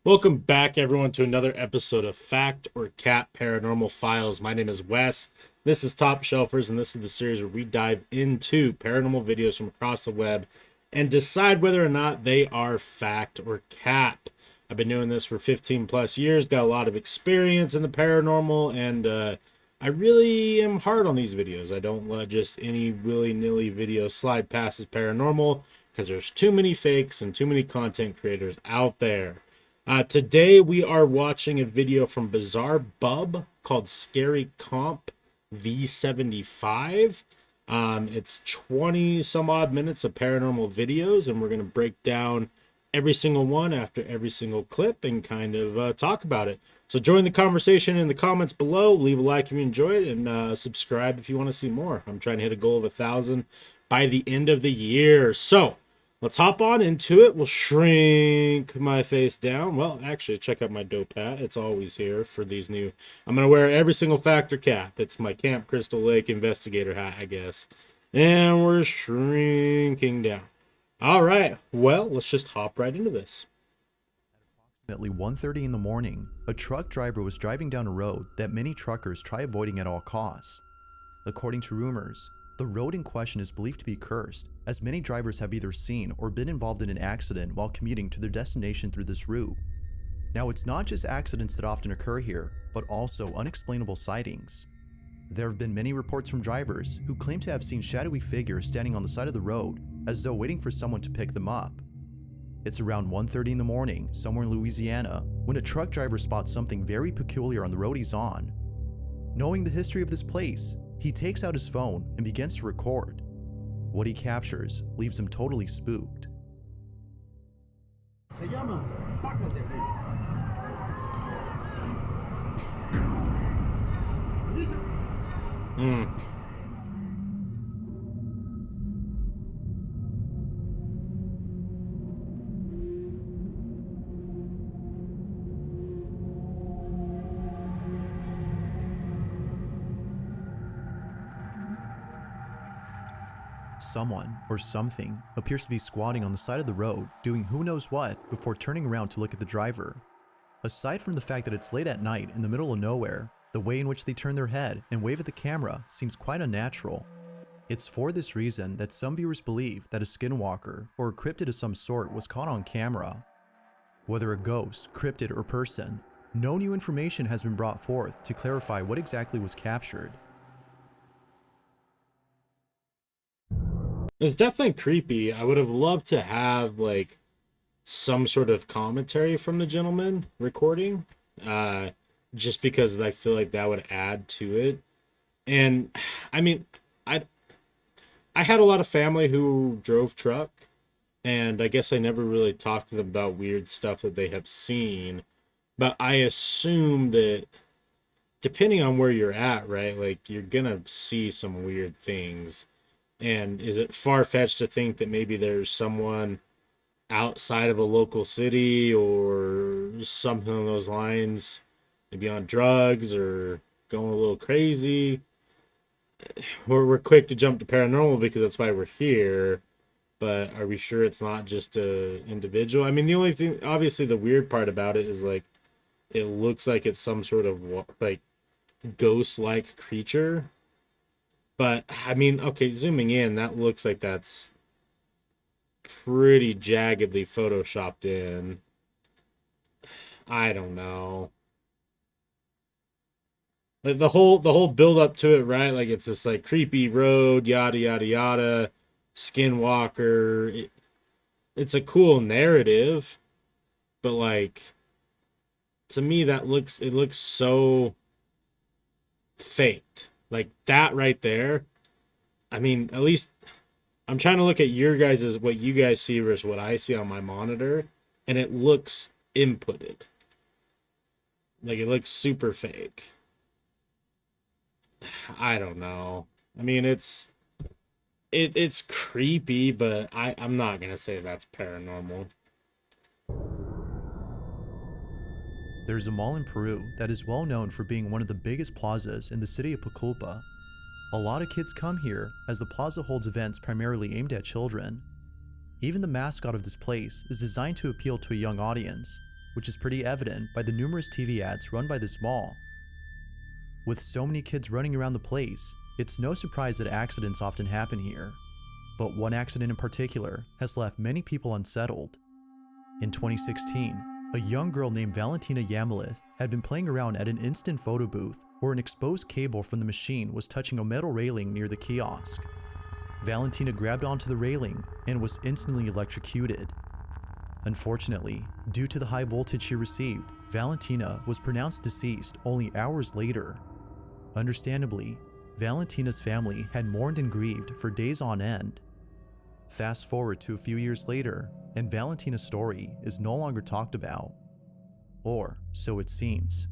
Welcome back, everyone, to another episode of Fact or Cat Paranormal Files. My name is Wes. This is Topshelfers, and this is the series where we dive into paranormal videos from across the web and decide whether or not they are fact or cat. I've been doing this for 15 plus years, got a lot of experience in the paranormal, and I really am hard on these videos. I don't let just any willy-nilly video slide past as paranormal because there's too many fakes and too many content creators out there. Today we are watching a video from BizarreBub called Scary Comp V75. It's 20 some odd minutes of paranormal videos, and we're going to break down every single one after every single clip and kind of talk about it. So join the conversation in the comments below, leave a like if you enjoy it, and subscribe if you want to see more. I'm trying to hit a goal of 1,000 by the end of the year. So let's hop on into it. We'll shrink my face down. Well, actually, check out my dope hat. It's always here for these new. I'm going to wear every single factor cap. It's my Camp Crystal Lake investigator hat, I guess. And we're shrinking down. All right. Well, let's just hop right into this. Approximately 1:30 in the morning, a truck driver was driving down a road that many truckers try avoiding at all costs. According to rumors, the road in question is believed to be cursed, as many drivers have either seen or been involved in an accident while commuting to their destination through this route. Now, it's not just accidents that often occur here, but also unexplainable sightings. There have been many reports from drivers who claim to have seen shadowy figures standing on the side of the road as though waiting for someone to pick them up. It's around 1:30 in the morning, somewhere in Louisiana, when a truck driver spots something very peculiar on the road he's on. Knowing the history of this place, he takes out his phone and begins to record. What he captures leaves him totally spooked. Se llama Paco de Rey. Someone, or something, appears to be squatting on the side of the road, doing who knows what before turning around to look at the driver. Aside from the fact that it's late at night in the middle of nowhere, the way in which they turn their head and wave at the camera seems quite unnatural. It's for this reason that some viewers believe that a skinwalker or a cryptid of some sort was caught on camera. Whether a ghost, cryptid, or person, no new information has been brought forth to clarify what exactly was captured. It's definitely creepy. I would have loved to have like some sort of commentary from the gentleman recording, just because I feel like that would add to it. And I mean, I I had a lot of family who drove truck, and I guess I never really talked to them about weird stuff that they have seen. But I assume that depending on where you're at, right, like you're gonna see some weird things. And is it far-fetched to think that maybe there's someone outside of a local city or something along those lines, maybe on drugs or going a little crazy? We're quick to jump to paranormal because that's why we're here, but are we sure it's not just a individual? I mean, the only thing, obviously, the weird part about it is like it looks like it's some sort of like ghost-like creature. But I mean, okay, zooming in, that looks like that's pretty jaggedly photoshopped in. I don't know. Like the whole build up to it, right? Like it's this like creepy road, yada yada yada, skinwalker. It's a cool narrative, but like to me that looks so faked. Like that right there. I mean, at least I'm trying to look at your guys' what you guys see versus what I see on my monitor, and it looks inputted. Like it looks super fake. I don't know. I mean, it's creepy, but I'm not gonna say that's paranormal. There's a mall in Peru that is well known for being one of the biggest plazas in the city of Pucallpa. A lot of kids come here as the plaza holds events primarily aimed at children. Even the mascot of this place is designed to appeal to a young audience, which is pretty evident by the numerous TV ads run by this mall. With so many kids running around the place, it's no surprise that accidents often happen here. But one accident in particular has left many people unsettled. In 2016, a young girl named Valentina Yamalith had been playing around at an instant photo booth where an exposed cable from the machine was touching a metal railing near the kiosk. Valentina grabbed onto the railing and was instantly electrocuted. Unfortunately, due to the high voltage she received, Valentina was pronounced deceased only hours later. Understandably, Valentina's family had mourned and grieved for days on end. Fast forward to a few years later, and Valentina's story is no longer talked about. Or so it seems.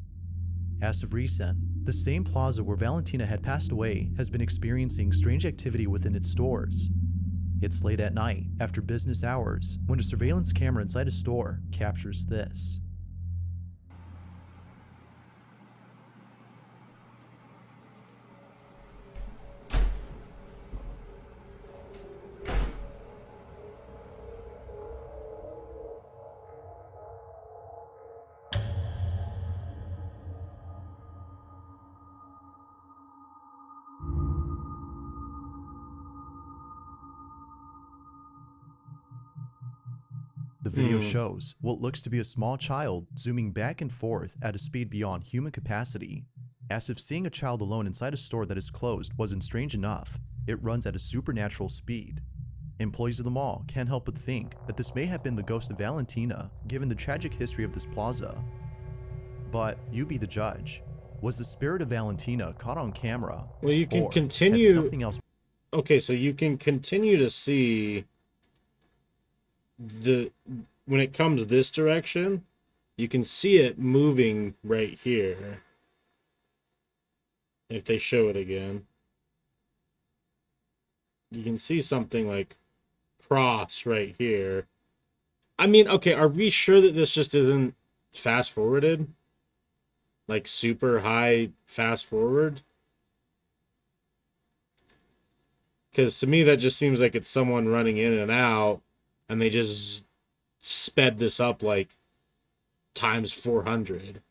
As of recent, the same plaza where Valentina had passed away has been experiencing strange activity within its stores. It's late at night, after business hours, when a surveillance camera inside a store captures this. The video shows what looks to be a small child zooming back and forth at a speed beyond human capacity. As if seeing a child alone inside a store that is closed wasn't strange enough, it runs at a supernatural speed. Employees of the mall can't help but think that this may have been the ghost of Valentina, given the tragic history of this plaza. But you be the judge. Was the spirit of Valentina caught on camera? Well, you can or continue. had something else? Okay, so you can continue to see when it comes this direction, you can see it moving right here. If they show it again, you can see something like cross right here. I mean, okay, are we sure that this just isn't fast forwarded? Like super high fast forward? Because to me, that just seems like it's someone running in and out, and they just sped this up like times 400.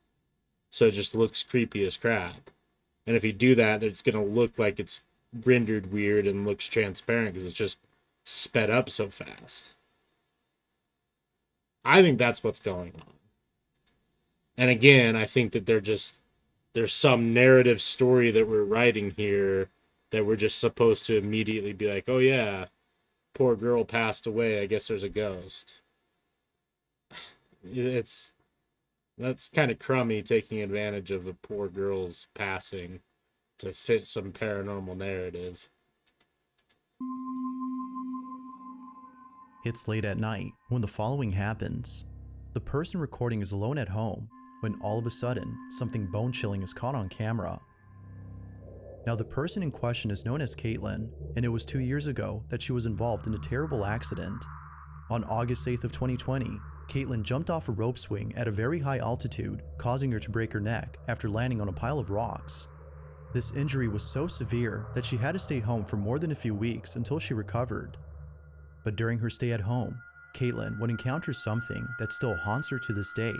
So it just looks creepy as crap. And if you do that, it's going to look like it's rendered weird and looks transparent because it's just sped up so fast. I think that's what's going on. And again, I think that there's some narrative story that we're writing here that we're just supposed to immediately be like, oh yeah, poor girl passed away. I guess there's a ghost. That's kind of crummy, taking advantage of a poor girl's passing to fit some paranormal narrative. It's late at night when the following happens. The person recording is alone at home when all of a sudden something bone-chilling is caught on camera. Now the person in question is known as Caitlin, and it was 2 years ago that she was involved in a terrible accident. On August 8th of 2020, Caitlin jumped off a rope swing at a very high altitude, causing her to break her neck after landing on a pile of rocks. This injury was so severe that she had to stay home for more than a few weeks until she recovered. But during her stay at home, Caitlin would encounter something that still haunts her to this day.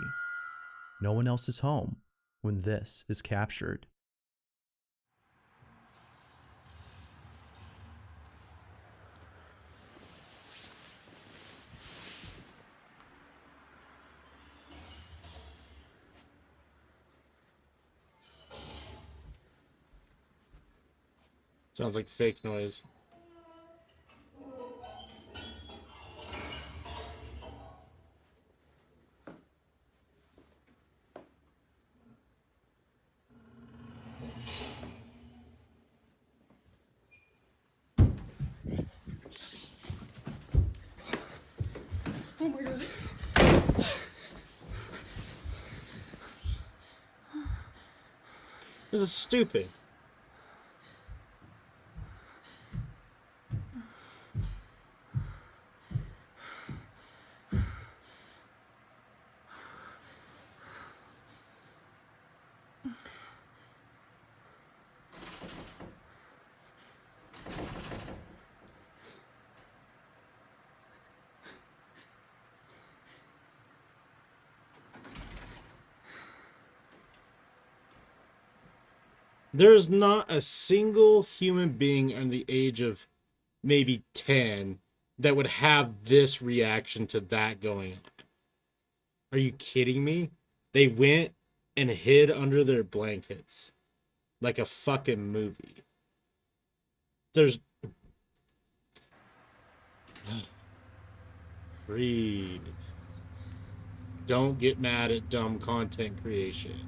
No one else is home when this is captured. Sounds like fake noise. Oh my god. This is stupid. There's not a single human being under the age of maybe 10 that would have this reaction to that going on. Are you kidding me? They went and hid under their blankets like a fucking movie. There's. Breathe. Don't get mad at dumb content creation.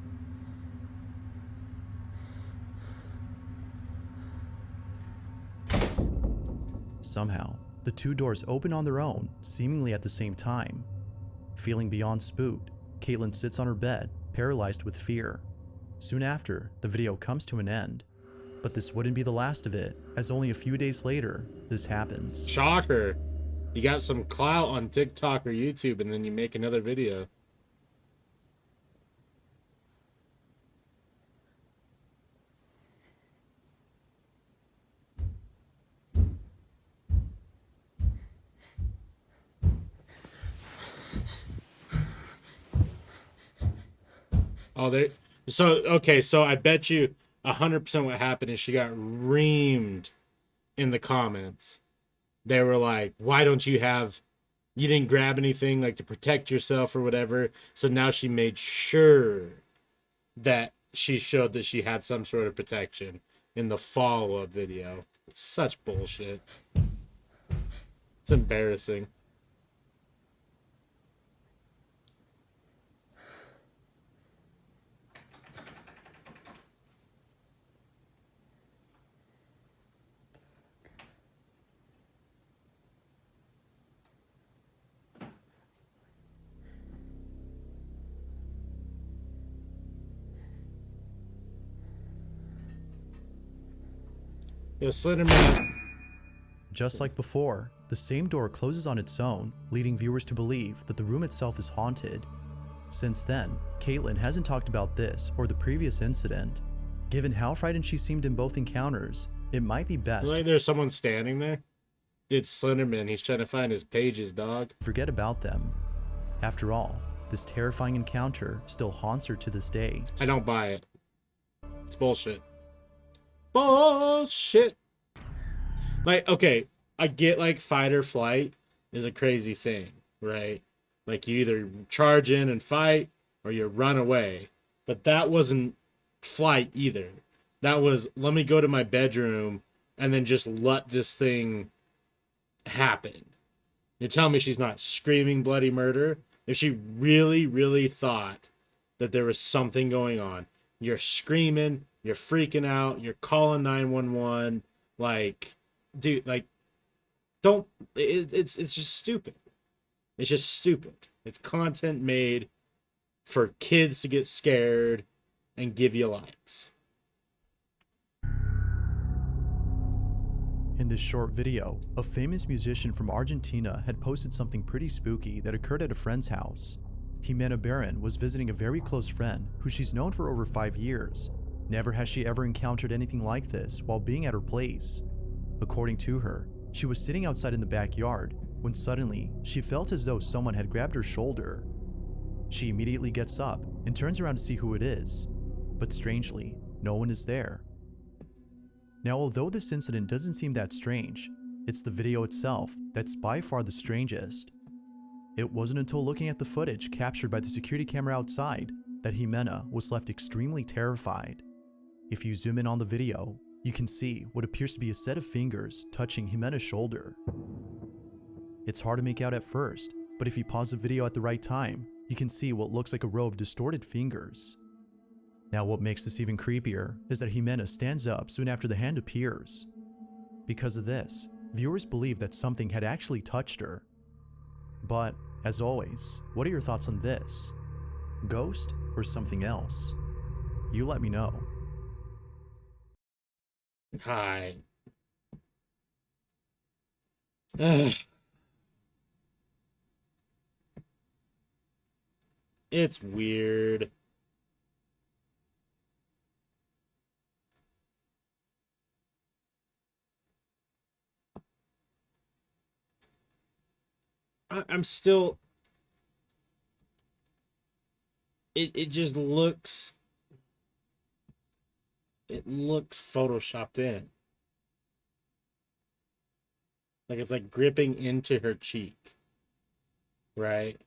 Somehow, the two doors open on their own, seemingly at the same time. Feeling beyond spooked, Caitlin sits on her bed, paralyzed with fear. Soon after, the video comes to an end. But this wouldn't be the last of it, as only a few days later, this happens. Shocker. You got some clout on TikTok or YouTube and then you make another video. Oh, there. So, okay, so I bet you 100% what happened is she got reamed in the comments. They were like, why don't you have, you didn't grab anything like to protect yourself or whatever. So now she made sure that she showed that she had some sort of protection in the follow-up video. It's such bullshit. It's embarrassing. Yo, Slenderman. Just like before, the same door closes on its own, leading viewers to believe that the room itself is haunted. Since then, Caitlin hasn't talked about this or the previous incident. Given how frightened she seemed in both encounters, it might be best Like there's someone standing there. It's Slenderman. He's trying to find his pages, dog. to forget about them. After all, this terrifying encounter still haunts her to this day. I don't buy it. It's bullshit. Bullshit. Like, okay, I get like fight or flight is a crazy thing, right? Like you either charge in and fight or you run away. But that wasn't flight either. That was, let me go to my bedroom and then just let this thing happen. You're telling me she's not screaming bloody murder? If she really, really thought that there was something going on, you're screaming, you're freaking out, you're calling 911, like, dude, like, don't, it's just stupid. It's just stupid. It's content made for kids to get scared and give you likes. In this short video, a famous musician from Argentina had posted something pretty spooky that occurred at a friend's house. Jimena Barron was visiting a very close friend who she's known for over 5 years. Never has she ever encountered anything like this while being at her place. According to her, she was sitting outside in the backyard when suddenly she felt as though someone had grabbed her shoulder. She immediately gets up and turns around to see who it is, but strangely, no one is there. Now, although this incident doesn't seem that strange, it's the video itself that's by far the strangest. It wasn't until looking at the footage captured by the security camera outside that Jimena was left extremely terrified. If you zoom in on the video, you can see what appears to be a set of fingers touching Jimena's shoulder. It's hard to make out at first, but if you pause the video at the right time, you can see what looks like a row of distorted fingers. Now, what makes this even creepier is that Jimena stands up soon after the hand appears. Because of this, viewers believe that something had actually touched her. But, as always, what are your thoughts on this? Ghost or something else? You let me know. Hi. Ugh. It's weird. I'm still. It just looks. it looks photoshopped in. Like it's like gripping into her cheek, right?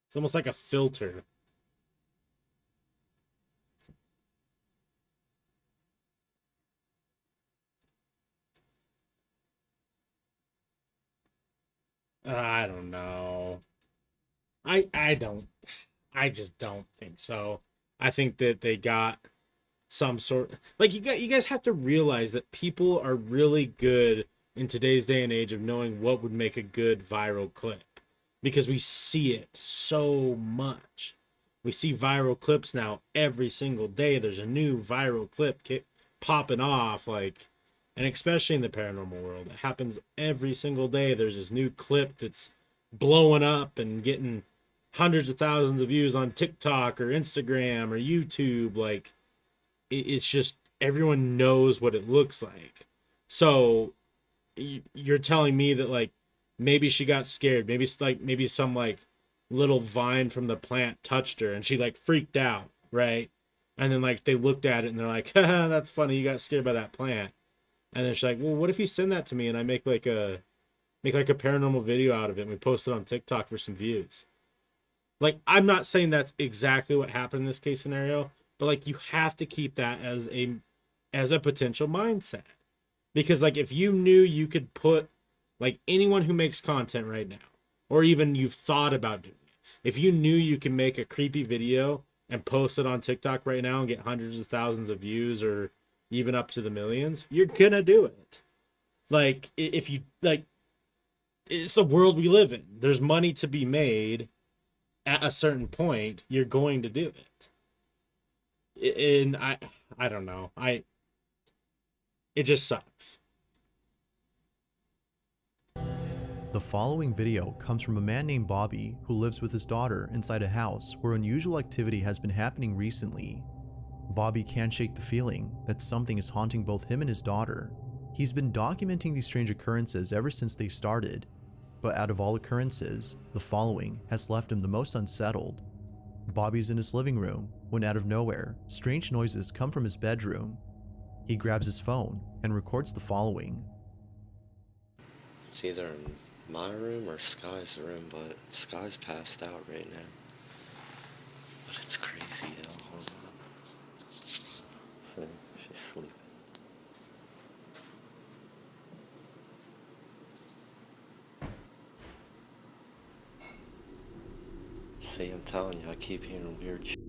It's almost like a filter. I don't know. I don't. I just don't think so. I think that they got some sort, like, you guys have to realize that people are really good in today's day and age of knowing what would make a good viral clip, because we see it so much. We see viral clips now every single day. There's a new viral clip popping off, like, and especially in the paranormal world, it happens every single day. There's this new clip that's blowing up and getting hundreds of thousands of views on TikTok or Instagram or YouTube. Like, it's just everyone knows what it looks like. So you're telling me that, like, maybe she got scared, maybe it's like, maybe some like little vine from the plant touched her and she like freaked out, right? And then like they looked at it and they're like, haha, that's funny, you got scared by that plant. And then she's like, well, what if you send that to me and I make like a paranormal video out of it and we post it on TikTok for some views? Like, I'm not saying that's exactly what happened in this case scenario, but like you have to keep that as a potential mindset. Because like if you knew you could put, like, anyone who makes content right now, or even you've thought about doing it, if you knew you can make a creepy video and post it on TikTok right now and get hundreds of thousands of views or even up to the millions, you're gonna do it. Like, if you like, it's the world we live in. There's money to be made at a certain point. You're going to do it. And I don't know. It just sucks. The following video comes from a man named Bobby who lives with his daughter inside a house where unusual activity has been happening recently. Bobby can't shake the feeling that something is haunting both him and his daughter. He's been documenting these strange occurrences ever since they started, but out of all occurrences, the following has left him the most unsettled. Bobby's in his living room when out of nowhere, strange noises come from his bedroom. He grabs his phone and records the following. It's either in my room or Sky's room, but Sky's passed out right now. But it's crazy, yo. Hold on. See, she's sleeping. See, I'm telling you, I keep hearing weird shit.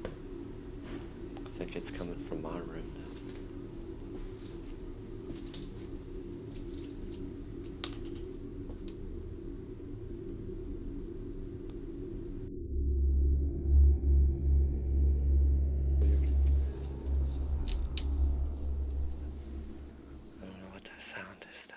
I think it's coming from my room now. I don't know what that sound is, though.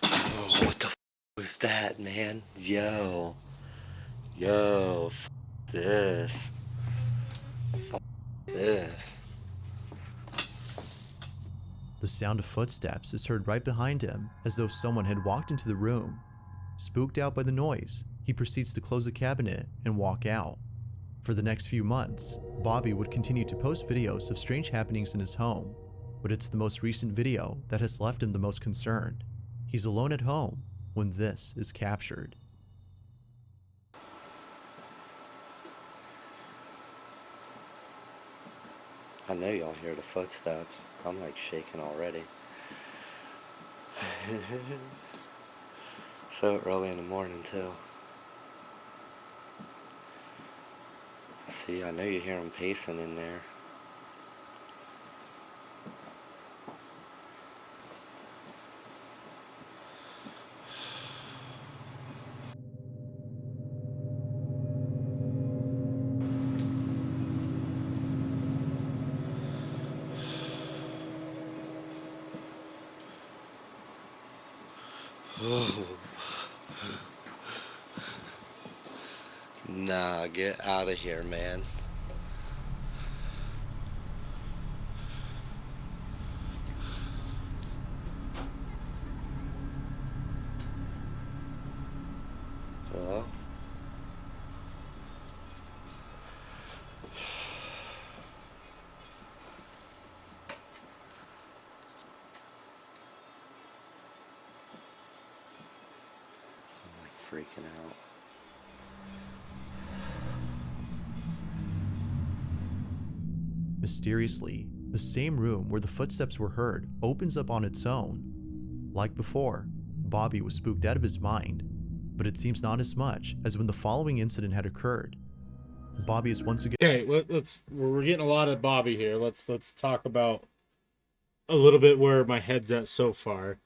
Oh, what the f was that, man? Yo. Yo, f this. F this. The sound of footsteps is heard right behind him, as though someone had walked into the room. Spooked out by the noise, he proceeds to close the cabinet and walk out. For the next few months, Bobby would continue to post videos of strange happenings in his home, but it's the most recent video that has left him the most concerned. He's alone at home when this is captured. I know y'all hear the footsteps. I'm like shaking already. So early in the morning too. See, I know you hear them pacing in there. Nah, get out of here, man. Hello? I'm like freaking out. Mysteriously, the same room where the footsteps were heard opens up on its own. Like before, Bobby was spooked out of his mind, but it seems not as much as when the following incident had occurred. Bobby is once again. Okay, we're getting a lot of Bobby here. Let's talk about a little bit where my head's at so far.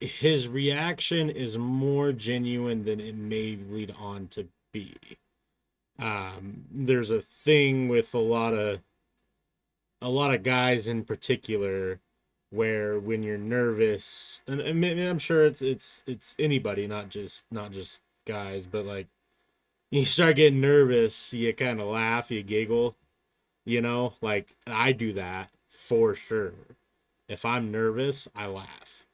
His reaction is more genuine than it may lead on to be. There's a thing with a lot of guys in particular where when you're nervous, and I'm sure it's anybody, not just guys, but like you start getting nervous, you kind of laugh, you giggle, like I do that for sure. If I'm nervous, I laugh.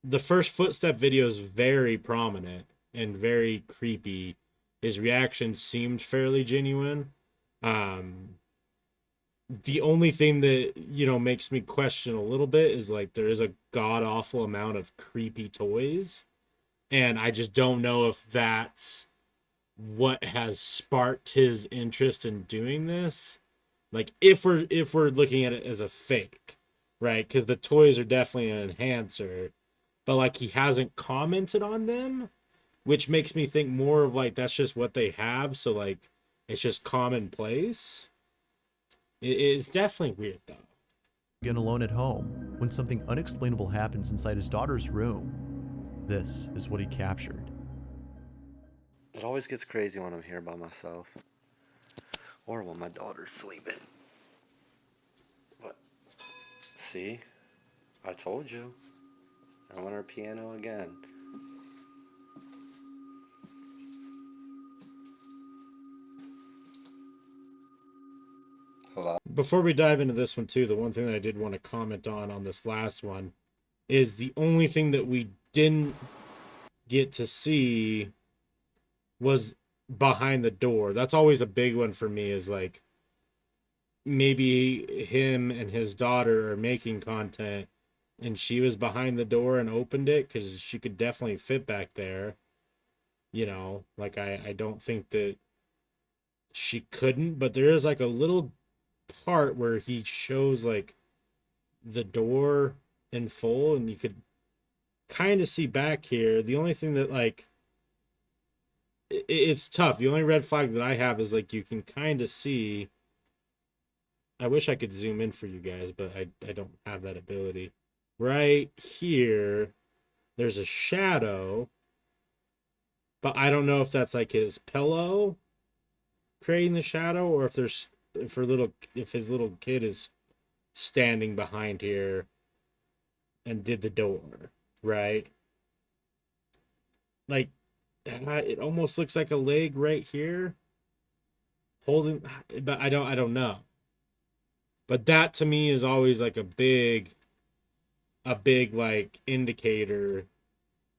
The first footstep video is very prominent and very creepy. His reaction seemed fairly genuine. The only thing that makes me question a little bit is like there is a god awful amount of creepy toys, and I just don't know if that's what has sparked his interest in doing this. Like if we're looking at it as a fake, right? Because the toys are definitely an enhancer, but like he hasn't commented on them, which makes me think more of like that's just what they have, so like it's just commonplace. It's definitely weird though. Again alone at home when something unexplainable happens inside his daughter's room. This is what he captured. It always gets crazy when I'm here by myself. Or when my daughter's sleeping. What? See? I told you. I want her piano again. Hello? Before we dive into this one too, the one thing that I did want to comment on this last one is the only thing that we didn't get to see was behind the door. That's always a big one for me, is like maybe him and his daughter are making content and she was behind the door and opened it because she could definitely fit back there. Like I don't think that she couldn't, but there is like a little part where he shows like the door in full and you could kind of see back here. The only thing that like it's tough. The only red flag that I have is like you can kind of see. I wish I could zoom in for you guys, but I don't have that ability. Right here, there's a shadow, but I don't know if that's like his pillow creating the shadow or if his little kid is standing behind here and did the door, right? Like it almost looks like a leg right here holding, but I don't know. But that to me is always like a big like indicator,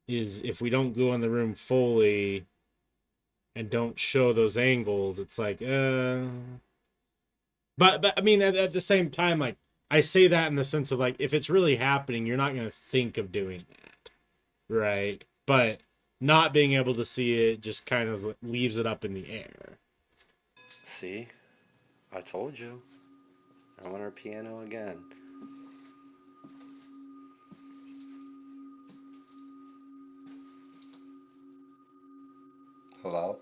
is if we don't go in the room fully and don't show those angles, it's like but I mean at the same time, like I say that in the sense of like if it's really happening, you're not going to think of doing that, right? But not being able to see it just kind of leaves it up in the air. See? I told you. I want her piano again. Hello?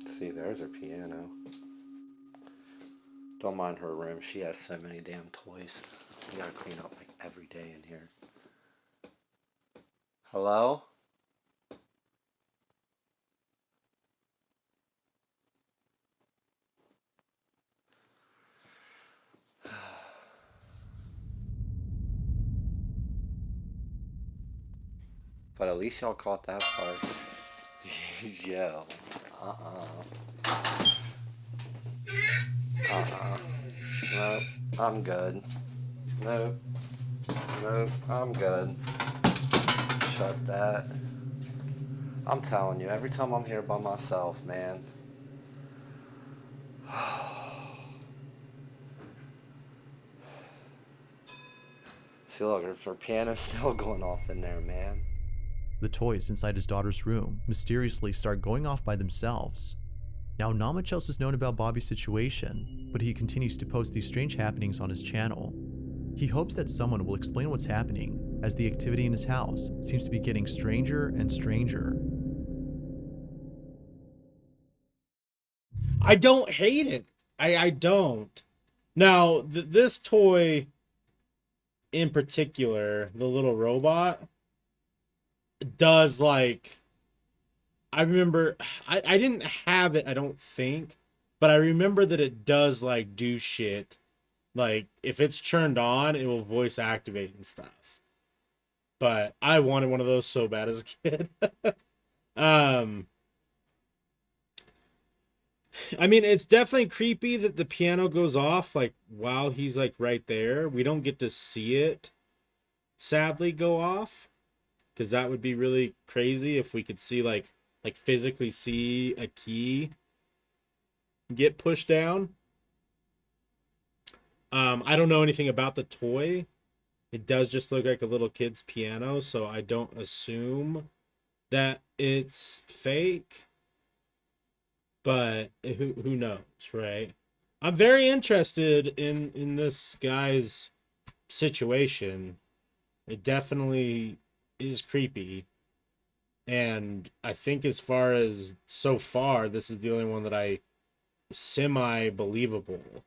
See, there's her piano. Don't mind her room. She has so many damn toys. We gotta clean up like every day in here. Hello? But at least y'all caught that part. Yo. Nope. I'm good. Nope. Nope. I'm good. Shut that. I'm telling you, every time I'm here by myself, man. See, look, her piano's still going off in there, man. The toys inside his daughter's room mysteriously start going off by themselves. Now, not much else is known about Bobby's situation, but he continues to post these strange happenings on his channel. He hopes that someone will explain what's happening, as the activity in his house seems to be getting stranger and stranger. I don't hate it. I don't. Now, this toy in particular, the little robot, does like... I remember... I didn't have it, I don't think. But I remember that it does, like, do shit. Like, if it's turned on, it will voice activate and stuff. But I wanted one of those so bad as a kid. I mean, it's definitely creepy that the piano goes off, like, while he's, like, right there. We don't get to see it, sadly, go off. Because that would be really crazy if we could see, like physically see a key get pushed down. I don't know anything about the toy. It does just look like a little kid's piano, so I don't assume that it's fake. But who knows, right? I'm very interested in this guy's situation. It definitely is creepy. And I think as far as so far, this is the only one that I semi-believable.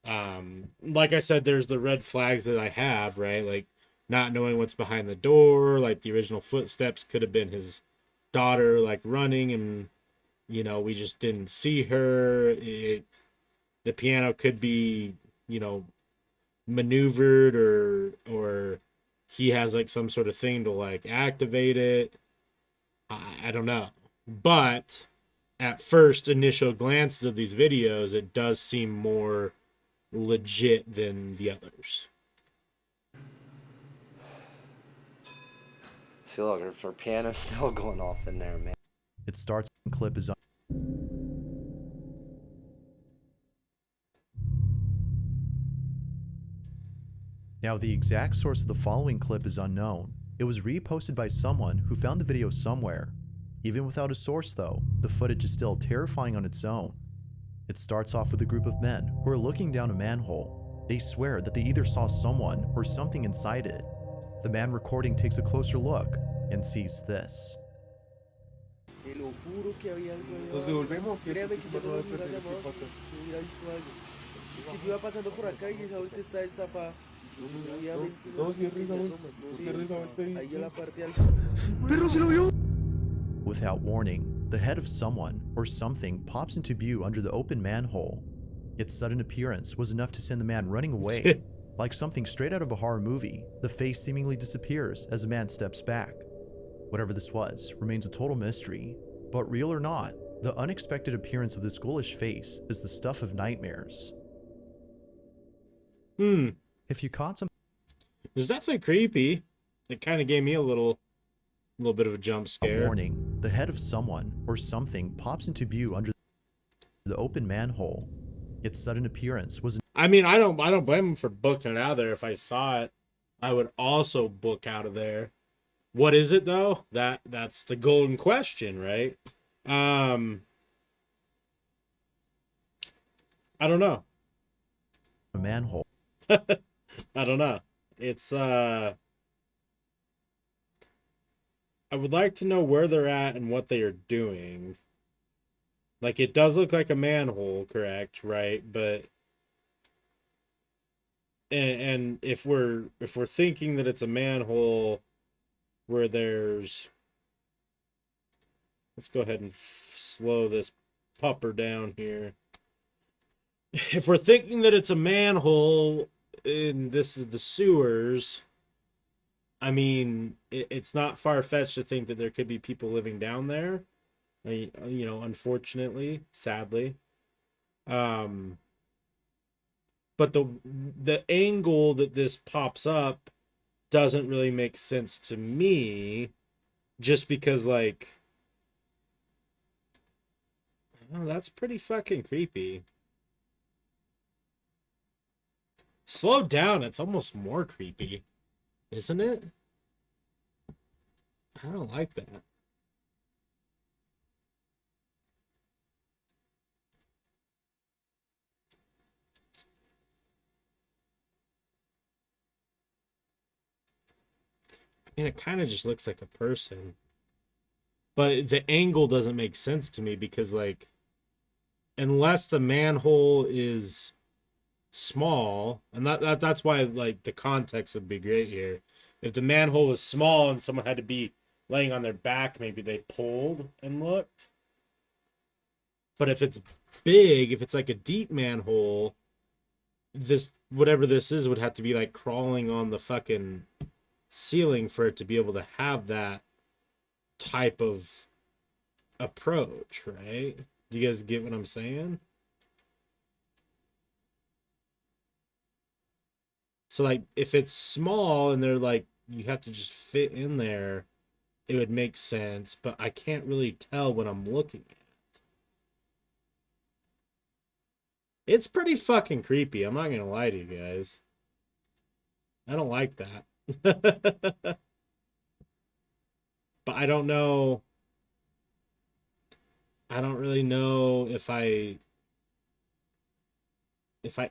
Like I said, there's the red flags that I have, right? Like not knowing what's behind the door, like the original footsteps could have been his daughter, like running, and you know, we just didn't see her. The piano could be, you know, maneuvered, or he has like some sort of thing to like activate it. I don't know. But at first initial glances of these videos, it does seem more legit than the others. See, look, her piano's still going off in there, man. It starts and clip is on. Now, the exact source of the following clip is unknown. It was reposted by someone who found the video somewhere. Even without a source though, the footage is still terrifying on its own. It starts off with a group of men who are looking down a manhole. They swear that they either saw someone or something inside it. The man recording takes a closer look and sees this. Te lo juro que había algo ahí ¿Nos abajo. devolvemos? Créame que yo no los hubiera ¿Qué llamado pasó? si hubiera visto algo. Es que yo iba pasando por acá y esa vuelta está destapada. Obviamente No, sí, que risa, se no. asoma. Sí, risa, vuelta ahí, Ahí sí. en la parte alta. ¡Perro, se lo vio! Without warning, the head of someone or something pops into view under the open manhole. Its sudden appearance was enough to send the man running away. Like something straight out of a horror movie, the face seemingly disappears as the man steps back. Whatever this was remains a total mystery, but real or not, the unexpected appearance of this ghoulish face is the stuff of nightmares. If you caught some It's definitely creepy. It kind of gave me a little bit of a jump scare. warning, the head of someone or something pops into view under the open manhole. Its sudden appearance was I mean, I don't blame him for booking it out of there. If I saw it, I would also book out of there. What is it though? That's the golden question, right? I don't know. a manhole. I don't know. It's I would like to know where they're at and what they are doing. Like, it does look like a manhole, correct, right? But and if we're thinking that it's a manhole where there's, let's go ahead and slow this pupper down here. If we're thinking that it's a manhole and this is the sewers, I mean, it's not far-fetched to think that there could be people living down there. You know, unfortunately, sadly. Um, but the angle that this pops up doesn't really make sense to me, just because like, oh, that's pretty fucking creepy. Slow down, it's almost more creepy, isn't it? I don't like that. I mean, it kind of just looks like a person, but the angle doesn't make sense to me because, like, unless the manhole is small, and that's why like the context would be great here. If the manhole was small and someone had to be laying on their back, maybe they pulled and looked. But if it's big, if it's like a deep manhole, this whatever this is would have to be like crawling on the fucking ceiling for it to be able to have that type of approach, right? Do you guys get what I'm saying? So like if it's small and they're like you have to just fit in there, it would make sense, but I can't really tell when I'm looking at it. It's pretty fucking creepy. I'm not gonna lie to you guys. I don't like that. But I don't know. I don't really know if I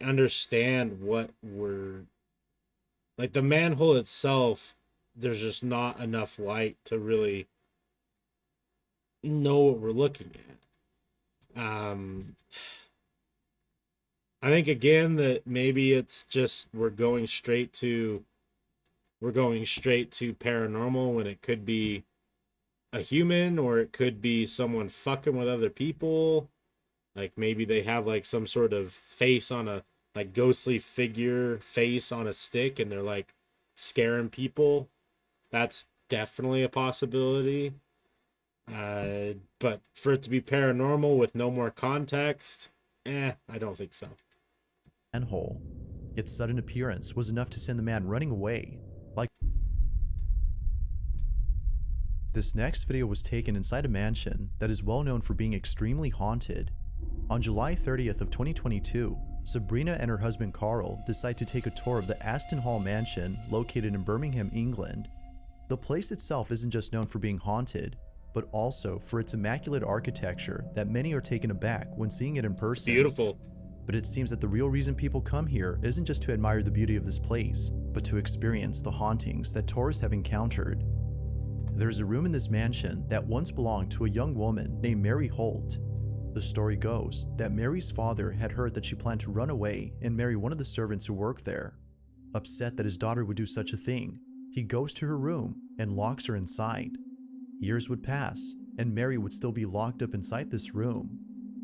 understand what we're like the manhole itself, there's just not enough light to really know what we're looking at. I think again that maybe it's just we're going straight to paranormal when it could be a human or it could be someone fucking with other people. Like maybe they have like some sort of face on a like ghostly figure face on a stick and they're like scaring people. That's definitely a possibility. But for it to be paranormal with no more context, I don't think so. Manhole. Its sudden appearance was enough to send the man running away. Like this next video was taken inside a mansion that is well known for being extremely haunted. On July 30th of 2022, Sabrina and her husband Carl decide to take a tour of the Aston Hall mansion located in Birmingham, England. The place itself isn't just known for being haunted, but also for its immaculate architecture that many are taken aback when seeing it in person. Beautiful. But it seems that the real reason people come here isn't just to admire the beauty of this place, but to experience the hauntings that tourists have encountered. There's a room in this mansion that once belonged to a young woman named Mary Holt. The story goes that Mary's father had heard that she planned to run away and marry one of the servants who worked there. Upset that his daughter would do such a thing, he goes to her room and locks her inside. Years would pass, and Mary would still be locked up inside this room.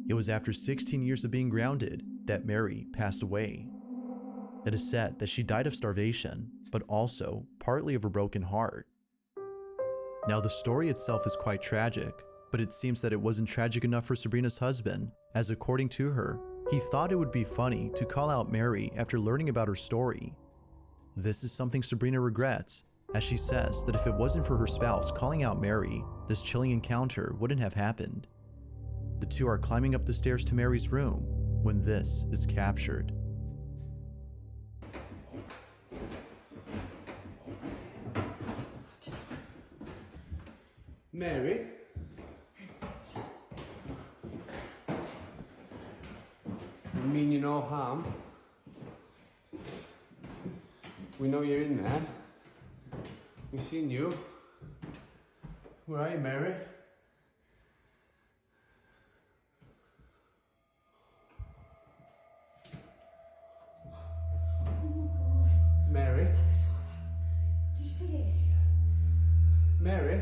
It was after 16 years of being grounded that Mary passed away. It is said that she died of starvation, but also partly of a broken heart. Now the story itself is quite tragic, but it seems that it wasn't tragic enough for Sabrina's husband, as according to her, he thought it would be funny to call out Mary after learning about her story. This is something Sabrina regrets, as she says that if it wasn't for her spouse calling out Mary, this chilling encounter wouldn't have happened. The two are climbing up the stairs to Mary's room when this is captured. Mary? I mean you no harm. We know you're in there. We've seen you. Where are you, Mary? Mary? Did you see it? Mary?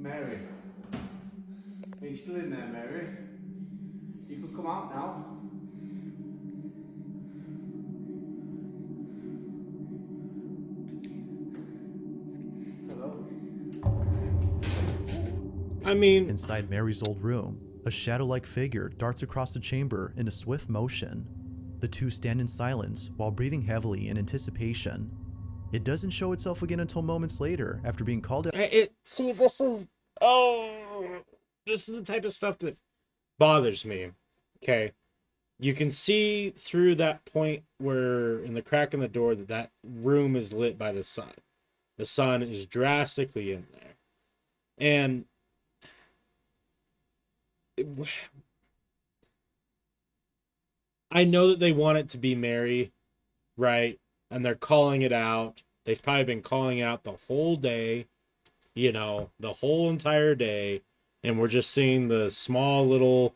Mary. Are you still in there, Mary? You could come out now. Hello? I mean, Inside Mary's old room, a shadow-like figure darts across the chamber in a swift motion. The two stand in silence while breathing heavily in anticipation. It doesn't show itself again until moments later after being called out. see, this is the type of stuff that bothers me. Okay. You can see through that point where in the crack in the door that room is lit by the sun. The sun is drastically in there. And I know that they want it to be Mary, right? And they're calling it out. They've probably been calling it out the whole day, the whole entire day. And we're just seeing the small little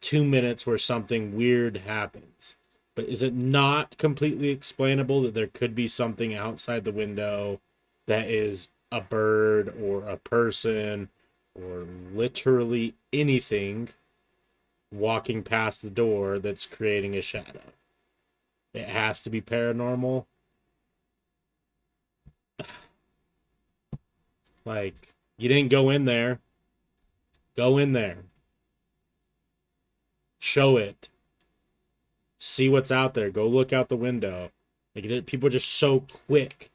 2 minutes where something weird happens. But is it not completely explainable that there could be something outside the window that is a bird or a person or literally anything walking past the door that's creating a shadow? It has to be paranormal. Like, you didn't go in there. Go in there. Show it. See what's out there. Go look out the window. Like, people are just so quick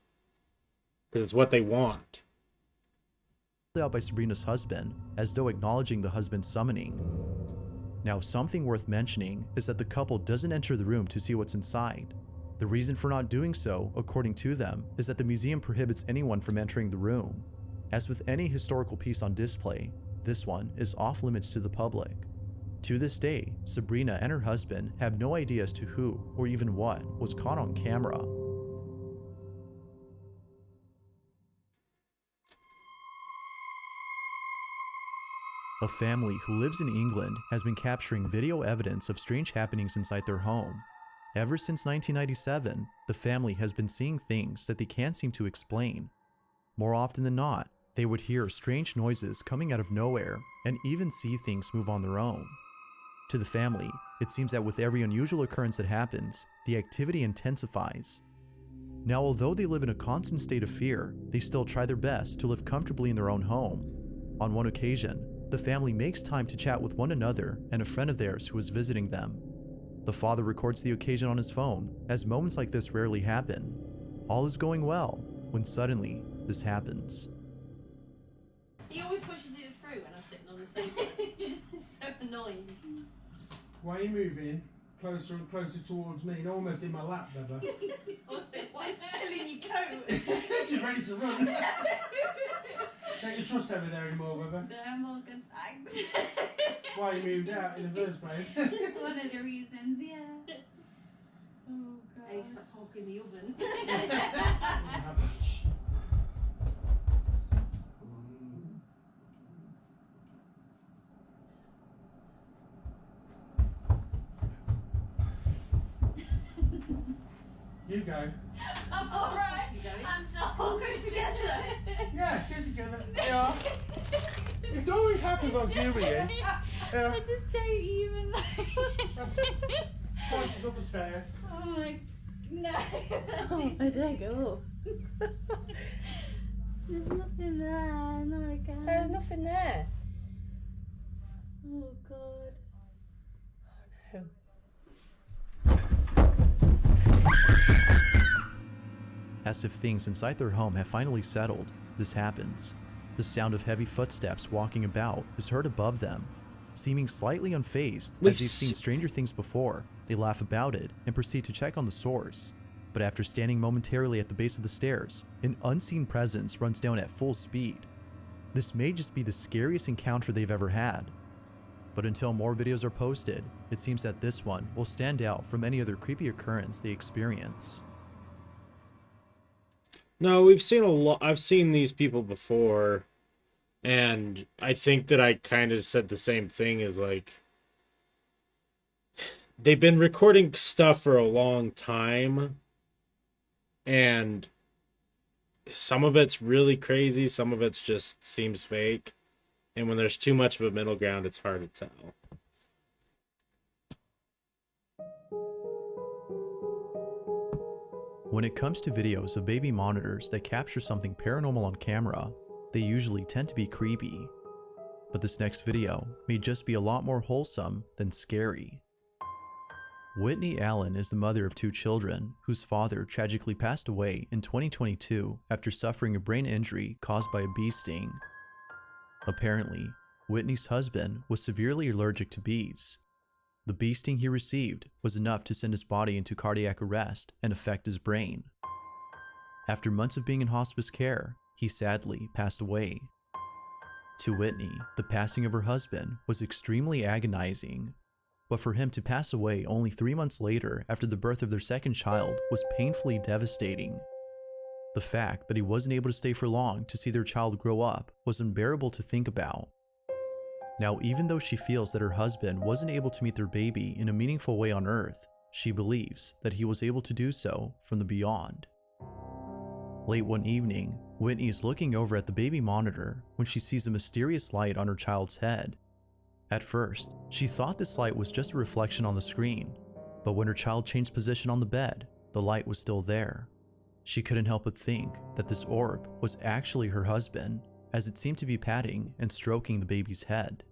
because it's what they want. Out by Sabrina's husband, as though acknowledging the husband's summoning. Now, something worth mentioning is that the couple doesn't enter the room to see what's inside. The reason for not doing so, according to them, is that the museum prohibits anyone from entering the room. As with any historical piece on display, this one is off limits to the public. To this day, Sabrina and her husband have no idea as to who or even what was caught on camera. A family who lives in England has been capturing video evidence of strange happenings inside their home. Ever since 1997, the family has been seeing things that they can't seem to explain. More often than not, they would hear strange noises coming out of nowhere and even see things move on their own. To the family, it seems that with every unusual occurrence that happens, the activity intensifies. Now, although they live in a constant state of fear, they still try their best to live comfortably in their own home. On one occasion, the family makes time to chat with one another and a friend of theirs who is visiting them. The father records the occasion on his phone, as moments like this rarely happen. All is going well, when suddenly, this happens. He always pushes it through when I'm sitting on the sofa. It's so annoying. Why are you moving closer and closer towards me? You're almost in my lap, Bubba. Why is it in your coat? She's ready to run. Don't you trust over there anymore, Bubba? I'm all good, thanks. Why you moved out in the first place? One of the reasons, yeah. Oh, God. Hey, stop hulking the oven. You go. I'm alright. I'm We'll done. go together. Yeah, get together. Yeah. It always happens on cue with you. I Yeah. just don't even Why she's up the stairs. Oh my, no. I don't go. There's nothing there, not again. There's nothing there. Oh, God. Oh, no. As if things inside their home have finally settled, this happens. The sound of heavy footsteps walking about is heard above them. Seeming slightly unfazed, We've as they've seen stranger things before, they laugh about it and proceed to check on the source. But after standing momentarily at the base of the stairs, an unseen presence runs down at full speed. This may just be the scariest encounter they've ever had. But until more videos are posted, it seems that this one will stand out from any other creepy occurrence they experience. No, we've seen a lot. I've seen these people before, and I think that I kind of said the same thing as like, they've been recording stuff for a long time, and some of it's really crazy, some of it's just seems fake. And when there's too much of a middle ground, it's hard to tell. When it comes to videos of baby monitors that capture something paranormal on camera, they usually tend to be creepy. But this next video may just be a lot more wholesome than scary. Whitney Allen is the mother of 2 children whose father tragically passed away in 2022 after suffering a brain injury caused by a bee sting. Apparently, Whitney's husband was severely allergic to bees. The bee sting he received was enough to send his body into cardiac arrest and affect his brain. After months of being in hospice care, he sadly passed away. To Whitney, the passing of her husband was extremely agonizing, but for him to pass away only 3 months later after the birth of their second child was painfully devastating. The fact that he wasn't able to stay for long to see their child grow up was unbearable to think about. Now, even though she feels that her husband wasn't able to meet their baby in a meaningful way on Earth, she believes that he was able to do so from the beyond. Late one evening, Whitney is looking over at the baby monitor when she sees a mysterious light on her child's head. At first, she thought this light was just a reflection on the screen, but when her child changed position on the bed, the light was still there. She couldn't help but think that this orb was actually her husband, as it seemed to be patting and stroking the baby's head.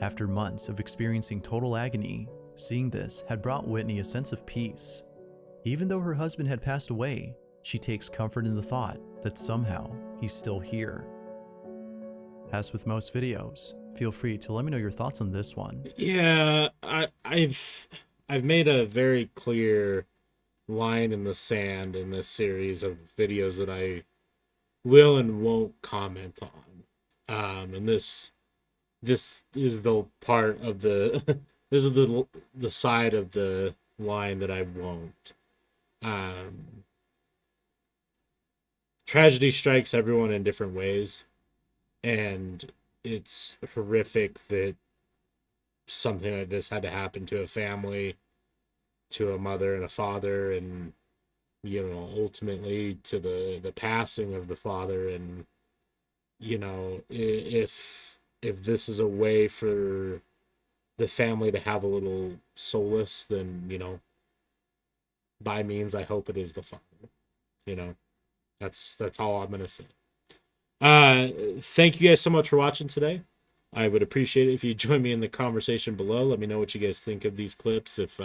After months of experiencing total agony, seeing this had brought Whitney a sense of peace. Even though her husband had passed away, she takes comfort in the thought that somehow he's still here. As with most videos, feel free to let me know your thoughts on this one. Yeah, I've made a very clear line in the sand in this series of videos that I will and won't comment on. And this is the part of the this is the side of the line that I won't. Tragedy strikes everyone in different ways, and it's horrific that something like this had to happen to a family, to a mother and a father, and ultimately to the passing of the father. And if this is a way for the family to have a little solace, then by means I hope it is the father. That's all I'm gonna say. Thank you guys so much for watching today. I would appreciate it if you join me in the conversation below. Let me know what you guys think of these clips. If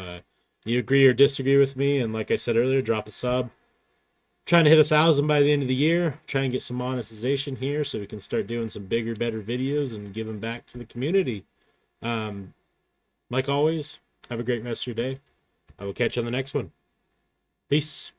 you agree or disagree with me, and like I said earlier, drop a sub. Trying to hit 1,000 by the end of the year. Try and get some monetization here so we can start doing some bigger, better videos and giving back to the community. Like always, have a great rest of your day. I will catch you on the next one. Peace.